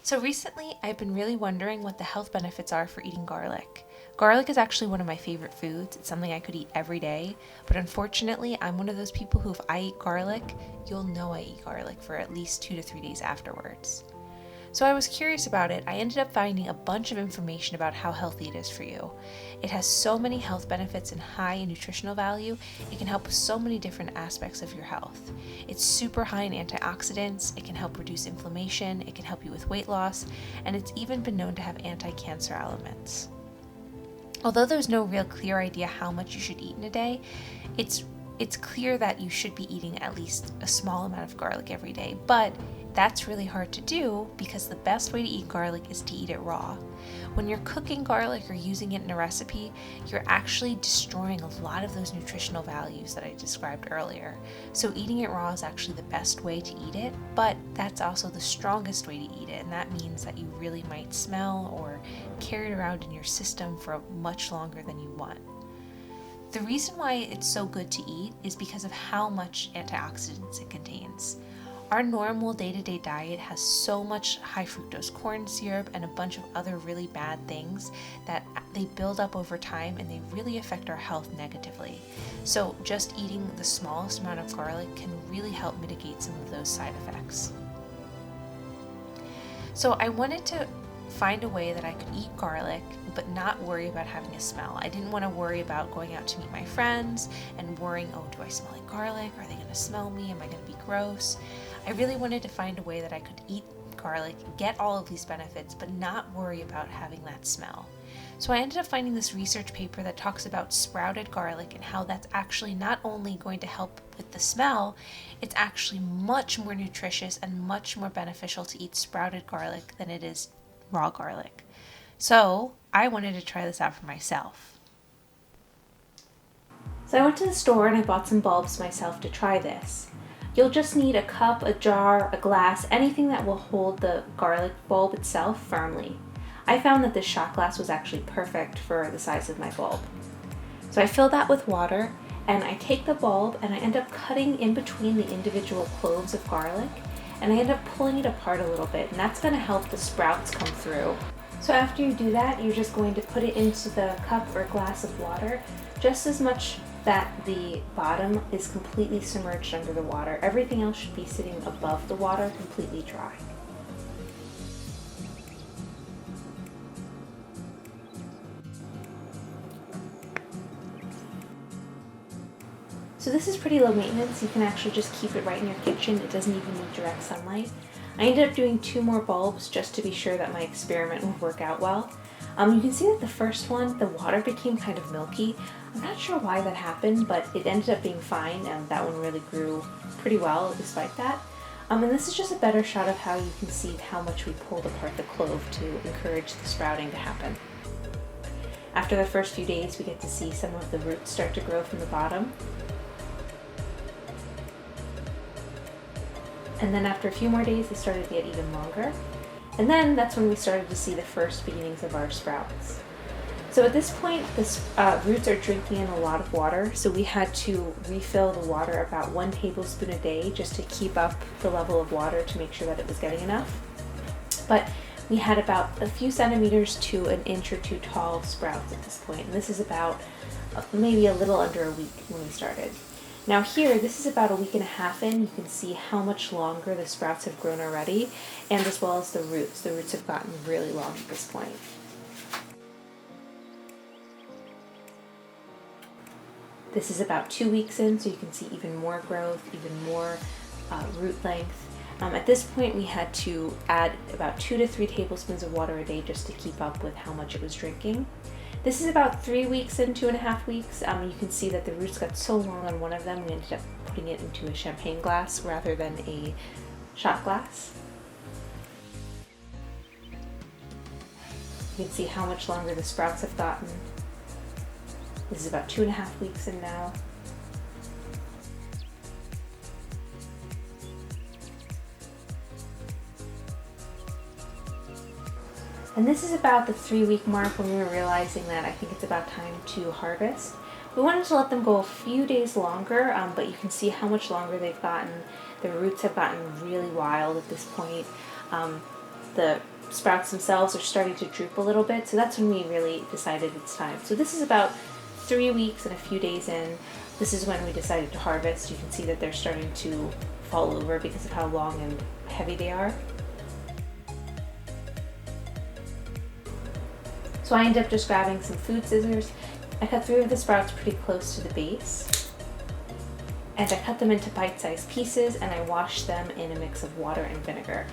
So recently, I've been really wondering what the health benefits are for eating garlic. Garlic is actually one of my favorite foods. It's something I could eat every day, but unfortunately, I'm one of those people who, if I eat garlic, you'll know I eat garlic for at least 2 to 3 days afterwards. So I was curious about it. I ended up finding a bunch of information about how healthy it is for you. It has so many health benefits and high in nutritional value, it can help with so many different aspects of your health. It's super high in antioxidants, it can help reduce inflammation, it can help you with weight loss, and it's even been known to have anti-cancer elements. Although there's no real clear idea how much you should eat in a day, it's clear that you should be eating at least a small amount of garlic every day, but that's really hard to do because the best way to eat garlic is to eat it raw. When you're cooking garlic or using it in a recipe, you're actually destroying a lot of those nutritional values that I described earlier. So eating it raw is actually the best way to eat it, but that's also the strongest way to eat it, and that means that you really might smell or carry it around in your system for much longer than you want. The reason why it's so good to eat is because of how much antioxidants it contains. Our normal day-to-day diet has so much high fructose corn syrup and a bunch of other really bad things that they build up over time and they really affect our health negatively. So just eating the smallest amount of garlic can really help mitigate some of those side effects. So I wanted to find a way that I could eat garlic but not worry about having a smell. I didn't want to worry about going out to meet my friends and worrying, oh, do I smell like garlic? Are they going to smell me? Am I going to be gross? I really wanted to find a way that I could eat garlic, get all of these benefits, but not worry about having that smell. So I ended up finding this research paper that talks about sprouted garlic and how that's actually not only going to help with the smell, it's actually much more nutritious and much more beneficial to eat sprouted garlic than it is raw garlic. So I wanted to try this out for myself. So I went to the store and I bought some bulbs myself to try this. You'll just need a cup, a jar, a glass, anything that will hold the garlic bulb itself firmly. I found that this shot glass was actually perfect for the size of my bulb. So I fill that with water and I take the bulb and I end up cutting in between the individual cloves of garlic and I end up pulling it apart a little bit, and that's going to help the sprouts come through. So after you do that, you're just going to put it into the cup or glass of water just as much that the bottom is completely submerged under the water. Everything else should be sitting above the water, completely dry. So this is pretty low maintenance. You can actually just keep it right in your kitchen. It doesn't even need direct sunlight. I ended up doing 2 more bulbs just to be sure that my experiment would work out well. You can see that the first one, the water became kind of milky. I'm not sure why that happened, but it ended up being fine, and that one really grew pretty well despite that. And this is just a better shot of how you can see how much we pulled apart the clove to encourage the sprouting to happen. After the first few days, we get to see some of the roots start to grow from the bottom. And then after a few more days, they started to get even longer. And then that's when we started to see the first beginnings of our sprouts. So at this point, the roots are drinking in a lot of water, so we had to refill the water about 1 tablespoon a day just to keep up the level of water to make sure that it was getting enough. But we had about a few centimeters to an inch or 2 tall sprouts at this point, and this is about maybe a little under a week when we started. Now here, this is about a week and a half in. You can see how much longer the sprouts have grown already, and as well as the roots. The roots have gotten really long at this point. This is about 2 weeks in, so you can see even more growth, even more root length. At this point, we had to add about 2 to 3 tablespoons of water a day just to keep up with how much it was drinking. This is about 3 weeks in, 2.5 weeks. You can see that the roots got so long on one of them, we ended up putting it into a champagne glass rather than a shot glass. You can see how much longer the sprouts have gotten. This is about 2.5 weeks in now. And this is about the 3-week mark when we were realizing that I think it's about time to harvest. We wanted to let them go a few days longer, but you can see how much longer they've gotten. The roots have gotten really wild at this point. The sprouts themselves are starting to droop a little bit, so that's when we really decided it's time. So this is about 3 weeks and a few days in. This is when we decided to harvest. You can see that they're starting to fall over because of how long and heavy they are. So I ended up just grabbing some food scissors. I cut 3 of the sprouts pretty close to the base. And I cut them into bite-sized pieces and I washed them in a mix of water and vinegar.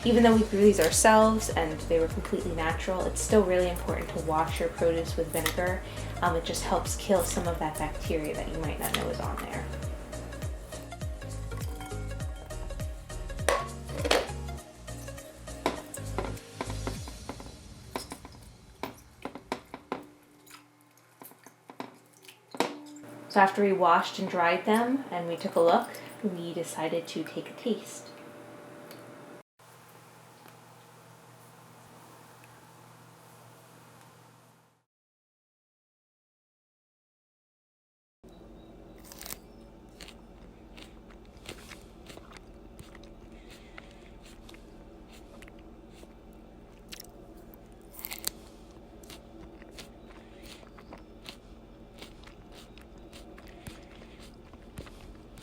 Even though we grew these ourselves and they were completely natural, it's still really important to wash your produce with vinegar. It just helps kill some of that bacteria that you might not know is on there. So after we washed and dried them and we took a look, we decided to take a taste.